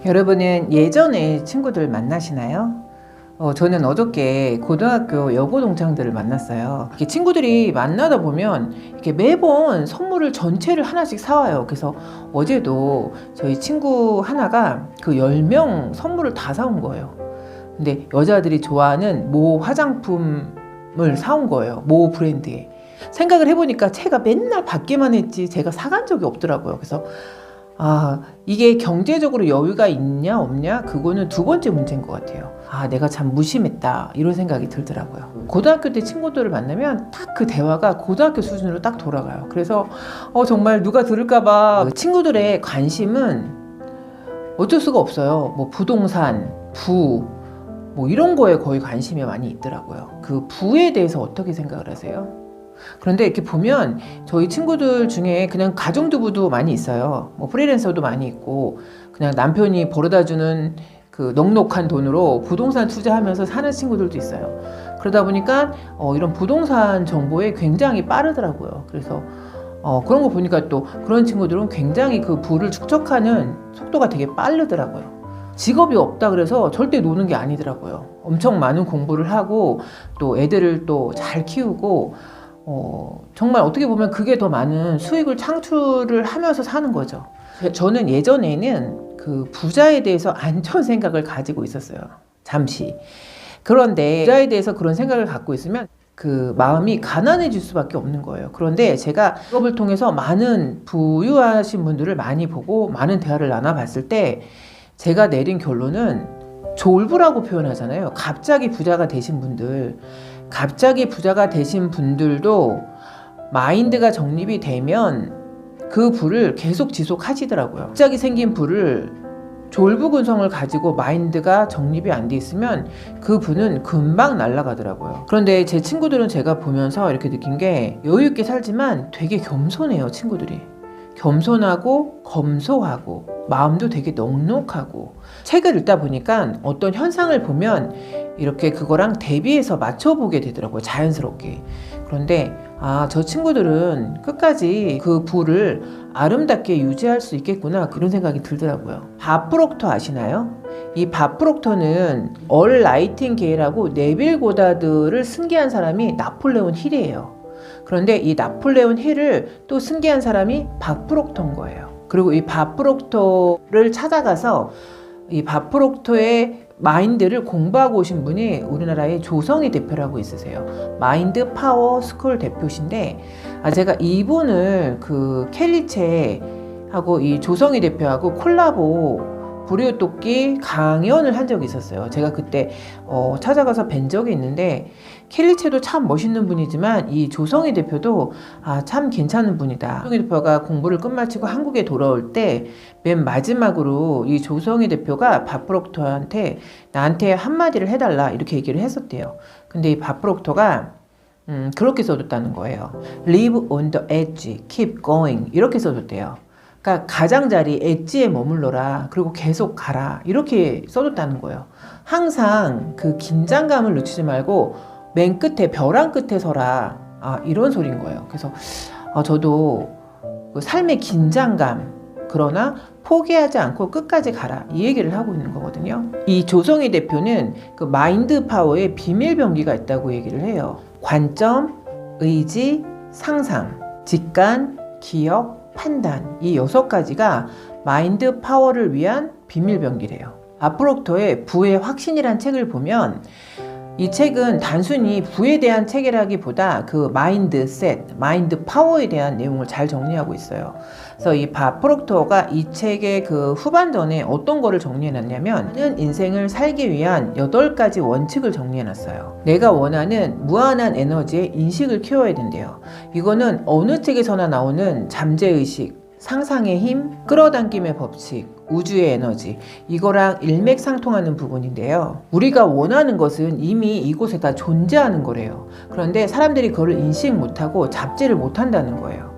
여러분은 예전에 친구들 만나시나요? 저는 어저께 고등학교 여고 동창들을 만났어요. 이렇게 친구들이 만나다 보면 이렇게 매번 선물을 전체를 하나씩 사와요. 그래서 어제도 저희 친구 하나가 그 10명 선물을 다 사온 거예요. 근데 여자들이 좋아하는 모 화장품을 사온 거예요. 모 브랜드에. 생각을 해보니까 제가 맨날 받기만 했지 제가 사간 적이 없더라고요. 그래서 이게 경제적으로 여유가 있냐 없냐 그거는 두 번째 문제인 것 같아요. 내가 참 무심했다 이런 생각이 들더라고요. 고등학교 때 친구들을 만나면 딱 그 대화가 고등학교 수준으로 딱 돌아가요. 그래서 정말 누가 들을까봐 친구들의 관심은 어쩔 수가 없어요. 뭐 부동산, 뭐 이런 거에 거의 관심이 많이 있더라고요. 그 부에 대해서 어떻게 생각을 하세요? 그런데 이렇게 보면 저희 친구들 중에 그냥 가정주부도 많이 있어요. 뭐 프리랜서도 많이 있고 그냥 남편이 벌어다주는 그 넉넉한 돈으로 부동산 투자하면서 사는 친구들도 있어요. 그러다 보니까 이런 부동산 정보에 굉장히 빠르더라고요. 그래서 그런 거 보니까 또 그런 친구들은 굉장히 그 부를 축적하는 속도가 되게 빠르더라고요. 직업이 없다 그래서 절대 노는 게 아니더라고요. 엄청 많은 공부를 하고 또 애들을 또 잘 키우고 정말 어떻게 보면 그게 더 많은 수익을 창출을 하면서 사는 거죠. 저는 예전에는 그 부자에 대해서 안 좋은 생각을 가지고 있었어요. 잠시. 그런데 부자에 대해서 그런 생각을 갖고 있으면 그 마음이 가난해질 수밖에 없는 거예요. 그런데 제가 직업을 통해서 많은 부유하신 분들을 많이 보고 많은 대화를 나눠봤을 때 제가 내린 결론은 졸부라고 표현하잖아요. 갑자기 부자가 되신 분들도 마인드가 정립이 되면 그 부를 계속 지속하시더라고요. 갑자기 생긴 부를 졸부근성을 가지고 마인드가 정립이 안 돼 있으면 그 부는 금방 날아가더라고요. 그런데 제 친구들은 제가 보면서 이렇게 느낀 게 여유 있게 살지만 되게 겸손해요. 친구들이 겸손하고 검소하고 마음도 되게 넉넉하고 책을 읽다 보니까 어떤 현상을 보면 이렇게 그거랑 대비해서 맞춰보게 되더라고요. 자연스럽게. 그런데 저 친구들은 끝까지 그 부를 아름답게 유지할 수 있겠구나 그런 생각이 들더라고요. 밥 프록터 아시나요? 이 밥 프록터는 얼 나이팅게일하고 네빌 고다드를 승계한 사람이 나폴레온 힐이에요. 그런데 이 나폴레온 힐을 또 승계한 사람이 밥 프록터인 거예요. 그리고 이 밥 프록터를 찾아가서 이 밥 프록터의 마인드를 공부하고 오신 분이 우리나라의 조성희 대표라고 있으세요. 마인드 파워 스쿨 대표신데 제가 이분을 그 켈리체하고 이 조성희 대표하고 콜라보 불효토끼 강연을 한 적이 있었어요. 제가 그때 찾아가서 뵌 적이 있는데 켈리체도 참 멋있는 분이지만 이 조성희 대표도 참 괜찮은 분이다. 조성희 대표가 공부를 끝마치고 한국에 돌아올 때 맨 마지막으로 이 조성희 대표가 밥 프록터한테 나한테 한마디를 해달라 이렇게 얘기를 했었대요. 근데 이 밥 프록터가 그렇게 써줬다는 거예요. Live on the edge, keep going 이렇게 써줬대요. 그러니까 가장자리 엣지에 머물러라 그리고 계속 가라 이렇게 써줬다는 거예요. 항상 그 긴장감을 늦추지 말고 맨 끝에 벼랑 끝에 서라 이런 소리인 거예요. 그래서 저도 그 삶의 긴장감 그러나 포기하지 않고 끝까지 가라 이 얘기를 하고 있는 거거든요. 이 조성희 대표는 그 마인드 파워에 비밀병기가 있다고 얘기를 해요. 관점, 의지, 상상, 직관, 기억, 판단 이 6가지가 마인드 파워를 위한 비밀병기래요. 프록터의 부의 확신이란 책을 보면 이 책은 단순히 부에 대한 책이라기보다 그 마인드셋, 마인드 파워에 대한 내용을 잘 정리하고 있어요. 그래서 이 밥 프록터가 이 책의 그 후반전에 어떤 거를 정리해놨냐면 인생을 살기 위한 8가지 원칙을 정리해놨어요. 내가 원하는 무한한 에너지의 인식을 키워야 된대요. 이거는 어느 책에서나 나오는 잠재의식, 상상의 힘, 끌어당김의 법칙, 우주의 에너지 이거랑 일맥상통하는 부분인데요. 우리가 원하는 것은 이미 이곳에 다 존재하는 거래요. 그런데 사람들이 그걸 인식 못하고 잡지를 못한다는 거예요.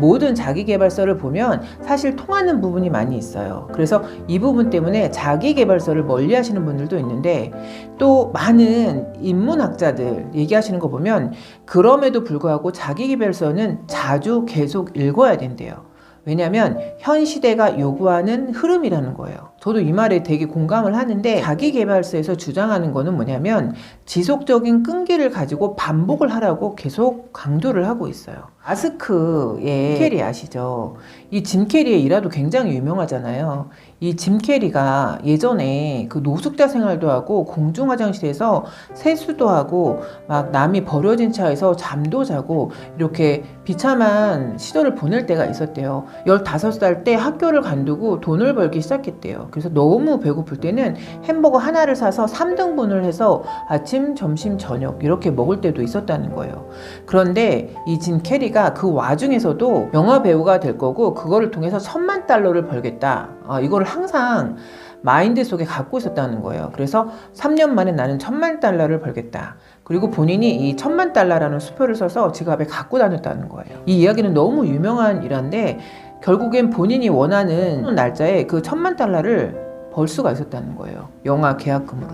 모든 자기계발서를 보면 사실 통하는 부분이 많이 있어요. 그래서 이 부분 때문에 자기계발서를 멀리 하시는 분들도 있는데 또 많은 인문학자들 얘기하시는 거 보면 그럼에도 불구하고 자기계발서는 자주 계속 읽어야 된대요. 왜냐하면 현 시대가 요구하는 흐름이라는 거예요. 저도 이 말에 되게 공감을 하는데, 자기계발서에서 주장하는 거는 뭐냐면 지속적인 끈기를 가지고 반복을 하라고 계속 강조를 하고 있어요. 마스크의 짐 캐리 아시죠? 이 짐 캐리의 일화도 굉장히 유명하잖아요. 이 짐 캐리가 예전에 그 노숙자 생활도 하고 공중화장실에서 세수도 하고 막 남이 버려진 차에서 잠도 자고 이렇게 비참한 시절을 보낼 때가 있었대요. 15살 때 학교를 관두고 돈을 벌기 시작했대요. 그래서 너무 배고플 때는 햄버거 하나를 사서 3등분을 해서 아침, 점심, 저녁 이렇게 먹을 때도 있었다는 거예요. 그런데 이 짐 캐리가 그 와중에서도 영화 배우가 될 거고 그거를 통해서 $10,000,000를 벌겠다. 이거를 항상 마인드 속에 갖고 있었다는 거예요. 그래서 3년 만에 나는 $10,000,000를 벌겠다. 그리고 본인이 이 $10,000,000라는 수표를 써서 지갑에 갖고 다녔다는 거예요. 이 이야기는 너무 유명한 일화인데 결국엔 본인이 원하는 날짜에 그 $10,000,000를 벌 수가 있었다는 거예요. 영화 계약금으로.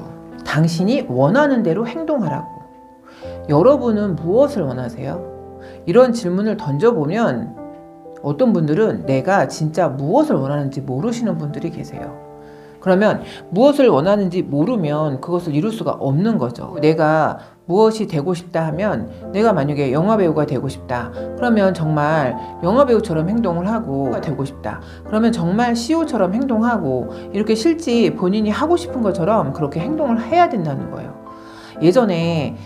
당신이 원하는 대로 행동하라고. 여러분은 무엇을 원하세요? 이런 질문을 던져보면 어떤 분들은 내가 진짜 무엇을 원하는지 모르시는 분들이 계세요. 그러면 무엇을 원하는지 모르면 그것을 이룰 수가 없는 거죠. 내가 무엇이 되고 싶다 하면, 내가 만약에 영화배우가 되고 싶다 그러면 정말 영화배우처럼 행동을 하고 되고 싶다 그러면 정말 CEO처럼 행동하고 이렇게 실제 본인이 하고 싶은 것처럼 그렇게 행동을 해야 된다는 거예요. 예전에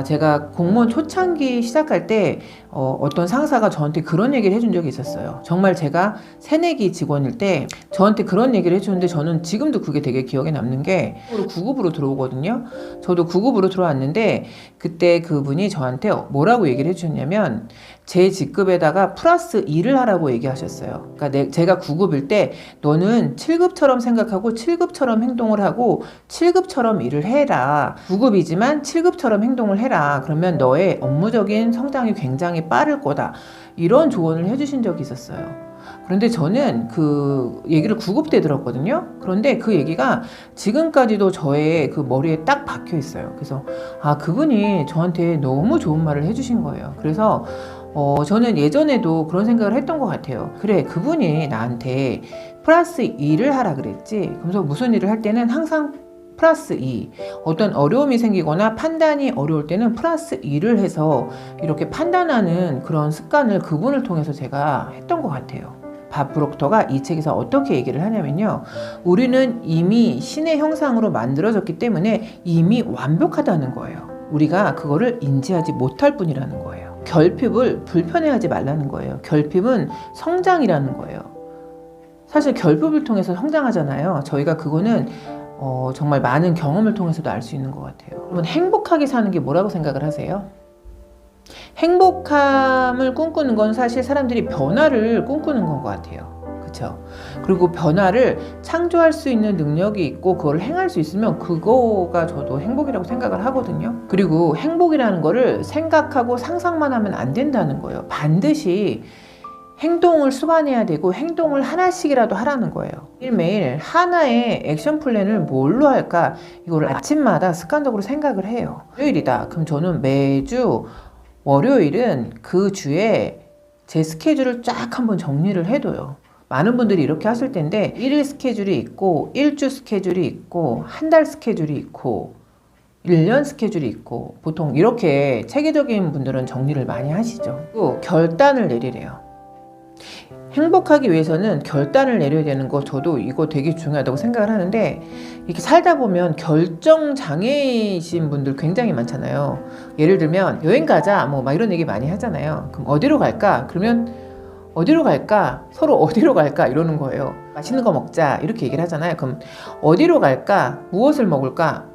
제가 공무원 초창기 시작할 때 어떤 상사가 저한테 그런 얘기를 해준 적이 있었어요. 정말 제가 새내기 직원일 때 저한테 그런 얘기를 해주는데 저는 지금도 그게 되게 기억에 남는 게 9급으로 들어오거든요. 저도 9급으로 들어왔는데 그때 그분이 저한테 뭐라고 얘기를 해주셨냐면 제 직급에다가 플러스 2를 하라고 얘기하셨어요. 그러니까 제가 9급일 때 너는 7급처럼 생각하고 7급처럼 행동을 하고 7급처럼 일을 해라. 9급이지만 7급처럼 행동을 해라. 그러면 너의 업무적인 성장이 굉장히 빠를 거다. 이런 조언을 해주신 적이 있었어요. 그런데 저는 그 얘기를 9급 때 들었거든요. 그런데 그 얘기가 지금까지도 저의 그 머리에 딱 박혀 있어요. 그래서 그분이 저한테 너무 좋은 말을 해주신 거예요. 그래서 저는 예전에도 그런 생각을 했던 것 같아요. 그래, 그분이 나한테 플러스 2를 하라 그랬지. 그래서 무슨 일을 할 때는 항상 플러스 2, 어떤 어려움이 생기거나 판단이 어려울 때는 플러스 2를 해서 이렇게 판단하는 그런 습관을 그분을 통해서 제가 했던 것 같아요. 밥 브록터가 이 책에서 어떻게 얘기를 하냐면요, 우리는 이미 신의 형상으로 만들어졌기 때문에 이미 완벽하다는 거예요. 우리가 그거를 인지하지 못할 뿐이라는 거예요. 결핍을 불편해하지 말라는 거예요. 결핍은 성장이라는 거예요. 사실 결핍을 통해서 성장하잖아요. 저희가 그거는 정말 많은 경험을 통해서도 알 수 있는 것 같아요. 여러분, 행복하게 사는 게 뭐라고 생각을 하세요? 행복함을 꿈꾸는 건 사실 사람들이 변화를 꿈꾸는 건 것 같아요. 그렇죠? 그리고 변화를 창조할 수 있는 능력이 있고 그걸 행할 수 있으면 그거가 저도 행복이라고 생각을 하거든요. 그리고 행복이라는 거를 생각하고 상상만 하면 안 된다는 거예요. 반드시 행동을 수반해야 되고 행동을 하나씩이라도 하라는 거예요. 매일매일 하나의 액션 플랜을 뭘로 할까, 이걸 아침마다 습관적으로 생각을 해요. 월요일이다. 그럼 저는 매주 월요일은 그 주에 제 스케줄을 쫙 한번 정리를 해둬요. 많은 분들이 이렇게 하실 텐데 1일 스케줄이 있고 1주 스케줄이 있고 한 달 스케줄이 있고 1년 스케줄이 있고, 보통 이렇게 체계적인 분들은 정리를 많이 하시죠. 또 결단을 내리래요. 행복하기 위해서는 결단을 내려야 되는 거, 저도 이거 되게 중요하다고 생각을 하는데, 이렇게 살다 보면 결정 장애이신 분들 굉장히 많잖아요. 예를 들면 여행 가자 막 이런 얘기 많이 하잖아요. 그럼 어디로 갈까? 그러면 어디로 갈까? 서로 어디로 갈까? 이러는 거예요. 맛있는 거 먹자 이렇게 얘기를 하잖아요. 그럼 어디로 갈까? 무엇을 먹을까?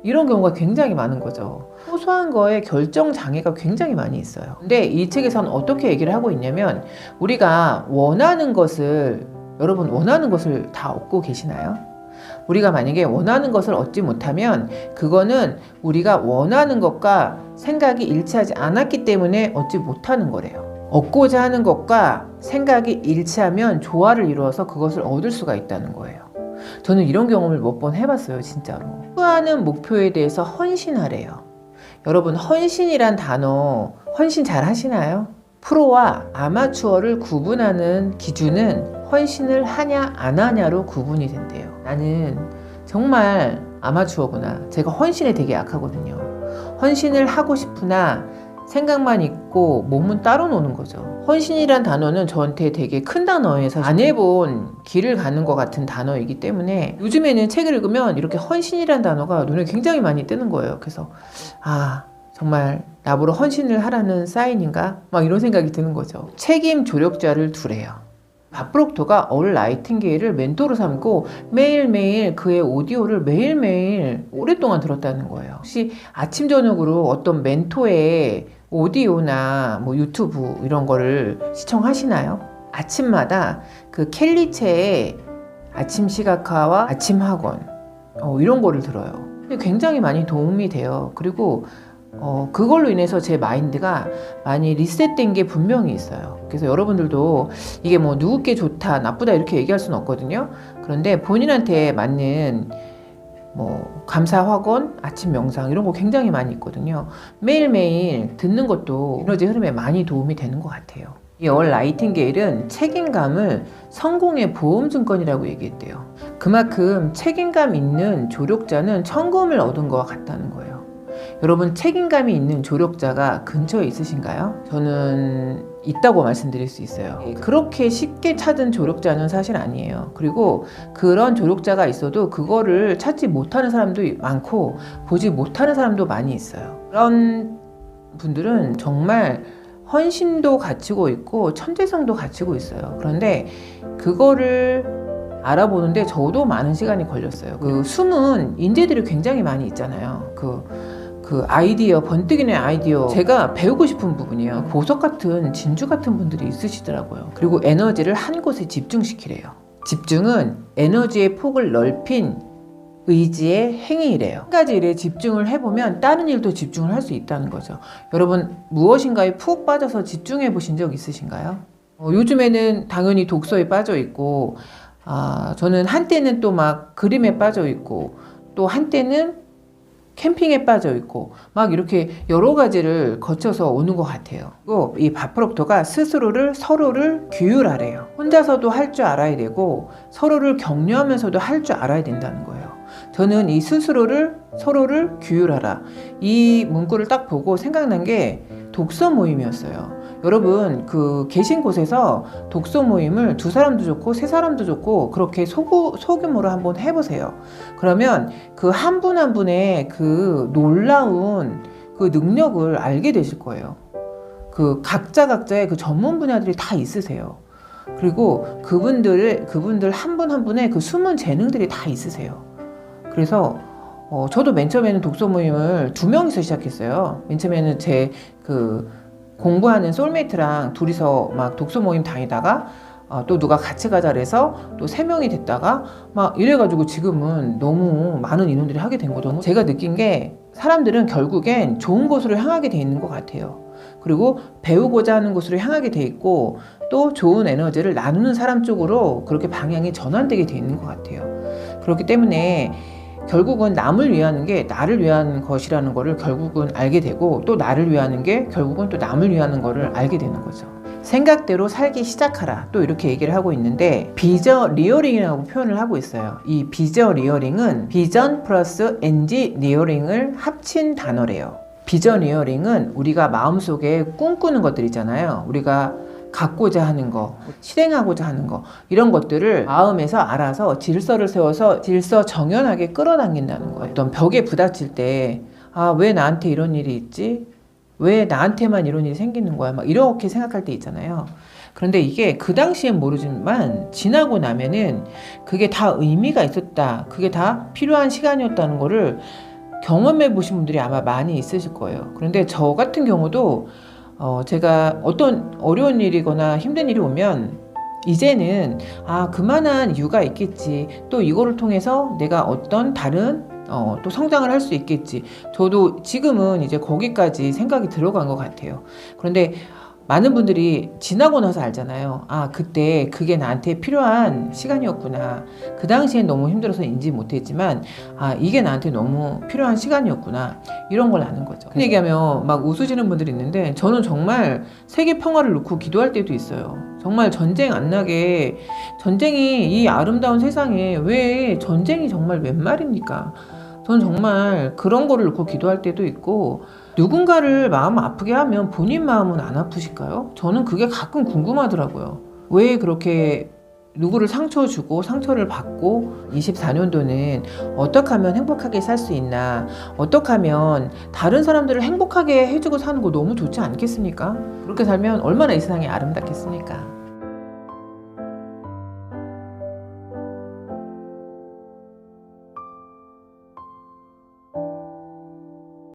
이런 경우가 굉장히 많은 거죠. 소소한 거에 결정 장애가 굉장히 많이 있어요. 근데 이 책에서는 어떻게 얘기를 하고 있냐면, 우리가 원하는 것을, 여러분 원하는 것을 다 얻고 계시나요? 우리가 만약에 원하는 것을 얻지 못하면 그거는 우리가 원하는 것과 생각이 일치하지 않았기 때문에 얻지 못하는 거래요. 얻고자 하는 것과 생각이 일치하면 조화를 이루어서 그것을 얻을 수가 있다는 거예요. 저는 이런 경험을 몇 번 해봤어요, 진짜로. 추구하는 목표에 대해서 헌신하래요. 여러분, 헌신이란 단어, 헌신 잘 하시나요? 프로와 아마추어를 구분하는 기준은 헌신을 하냐 안 하냐로 구분이 된대요. 나는 정말 아마추어구나. 제가 헌신에 되게 약하거든요. 헌신을 하고 싶으나 생각만 있고 몸은 따로 노는 거죠. 헌신이란 단어는 저한테 되게 큰 단어에서 안 해본 길을 가는 것 같은 단어이기 때문에 요즘에는 책을 읽으면 이렇게 헌신이란 단어가 눈에 굉장히 많이 뜨는 거예요. 그래서 정말 나보러 헌신을 하라는 사인인가? 막 이런 생각이 드는 거죠. 책임 조력자를 두래요. 밥 프록토가 얼 나이팅게일을 멘토로 삼고 매일매일 그의 오디오를 매일매일 오랫동안 들었다는 거예요. 혹시 아침 저녁으로 어떤 멘토의 오디오나 뭐 유튜브 이런 거를 시청하시나요? 아침마다 그 켈리체의 아침 시각화와 아침 학원 이런 거를 들어요. 근데 굉장히 많이 도움이 돼요. 그리고 그걸로 인해서 제 마인드가 많이 리셋된 게 분명히 있어요. 그래서 여러분들도 이게 뭐 누구께 좋다, 나쁘다 이렇게 얘기할 수는 없거든요. 그런데 본인한테 맞는 뭐 감사 확원, 아침 명상 이런 거 굉장히 많이 있거든요. 매일매일 듣는 것도 에너지 흐름에 많이 도움이 되는 것 같아요. 이 얼 나이팅게일은 책임감을 성공의 보험증권이라고 얘기했대요. 그만큼 책임감 있는 조력자는 천금을 얻은 것과 같다는 거예요. 여러분 책임감이 있는 조력자가 근처에 있으신가요? 저는 있다고 말씀드릴 수 있어요. 그렇게 쉽게 찾은 조력자는 사실 아니에요. 그리고 그런 조력자가 있어도 그거를 찾지 못하는 사람도 많고 보지 못하는 사람도 많이 있어요. 그런 분들은 정말 헌신도 갖추고 있고 천재성도 갖추고 있어요. 그런데 그거를 알아보는데 저도 많은 시간이 걸렸어요. 그 숨은 인재들이 굉장히 많이 있잖아요. 그 아이디어, 번뜩이는 아이디어 제가 배우고 싶은 부분이에요. 보석 같은 진주 같은 분들이 있으시더라고요. 그리고 에너지를 한 곳에 집중시키래요. 집중은 에너지의 폭을 넓힌 의지의 행위이래요. 한 가지 일에 집중을 해보면 다른 일도 집중을 할 수 있다는 거죠. 여러분 무엇인가에 푹 빠져서 집중해 보신 적 있으신가요? 요즘에는 당연히 독서에 빠져 있고 저는 한때는 또 막 그림에 빠져 있고 또 한때는 캠핑에 빠져 있고 막 이렇게 여러 가지를 거쳐서 오는 것 같아요. 그리고 이 밥 프록토가 서로를 규율하래요. 혼자서도 할 줄 알아야 되고 서로를 격려하면서도 할 줄 알아야 된다는 거예요. 저는 이 서로를 규율하라 이 문구를 딱 보고 생각난 게 독서 모임이었어요. 여러분 계신 곳에서 독서 모임을 2사람도 좋고 3사람도 좋고 그렇게 소규모로 한번 해보세요. 그러면 그 한 분 한 분의 그 놀라운 그 능력을 알게 되실 거예요. 그 각자의 그 전문 분야들이 다 있으세요. 그리고 그분들 한 분 한 분의 그 숨은 재능들이 다 있으세요. 그래서 저도 맨 처음에는 독서 모임을 2명이서 시작했어요. 맨 처음에는 제 공부하는 솔메이트랑 둘이서 막 독서 모임 다니다가 또 누가 같이 가자 그래서 또 3명이 됐다가 막 이래가지고 지금은 너무 많은 인원들이 하게 된 거죠. 제가 느낀 게 사람들은 결국엔 좋은 곳으로 향하게 돼 있는 것 같아요. 그리고 배우고자 하는 곳으로 향하게 돼 있고 또 좋은 에너지를 나누는 사람 쪽으로 그렇게 방향이 전환되게 돼 있는 것 같아요. 그렇기 때문에 결국은 남을 위하는 게 나를 위한 것이라는 거를 결국은 알게 되고 또 나를 위하는 게 결국은 또 남을 위하는 거를 알게 되는 거죠. 생각대로 살기 시작하라 또 이렇게 얘기를 하고 있는데 비전 리어링이라고 표현을 하고 있어요. 이 비전 리어링은 비전 플러스 엔지니어링을 합친 단어래요. 비전 리어링은 우리가 마음속에 꿈꾸는 것들 있잖아요. 우리가 갖고자 하는 거, 실행하고자 하는 거 이런 것들을 마음에서 알아서 질서를 세워서 질서 정연하게 끌어당긴다는 거예요. 어떤 벽에 부딪힐 때 왜 나한테 이런 일이 있지? 왜 나한테만 이런 일이 생기는 거야? 막 이렇게 생각할 때 있잖아요. 그런데 이게 그 당시엔 모르지만 지나고 나면은 그게 다 의미가 있었다. 그게 다 필요한 시간이었다는 거를 경험해 보신 분들이 아마 많이 있으실 거예요. 그런데 저 같은 경우도 제가 어떤 어려운 일이거나 힘든 일이 오면 이제는 그만한 이유가 있겠지. 또 이거를 통해서 내가 어떤 다른 또 성장을 할 수 있겠지. 저도 지금은 이제 거기까지 생각이 들어간 것 같아요. 그런데 많은 분들이 지나고 나서 알잖아요. 그때 그게 나한테 필요한 시간이었구나. 그 당시엔 너무 힘들어서 인지 못했지만 이게 나한테 너무 필요한 시간이었구나. 이런 걸 아는 거죠. 그 얘기하면 막 웃으시는 분들이 있는데 저는 정말 세계 평화를 놓고 기도할 때도 있어요. 정말 전쟁 안 나게, 전쟁이 이 아름다운 세상에 왜 전쟁이 정말 웬 말입니까? 전 정말 그런 거를 놓고 기도할 때도 있고, 누군가를 마음 아프게 하면 본인 마음은 안 아프실까요? 저는 그게 가끔 궁금하더라고요. 왜 그렇게 누구를 상처 주고 상처를 받고 24년도는 어떻게 하면 행복하게 살 수 있나, 어떻게 하면 다른 사람들을 행복하게 해주고 사는 거 너무 좋지 않겠습니까? 그렇게 살면 얼마나 이 세상이 아름답겠습니까?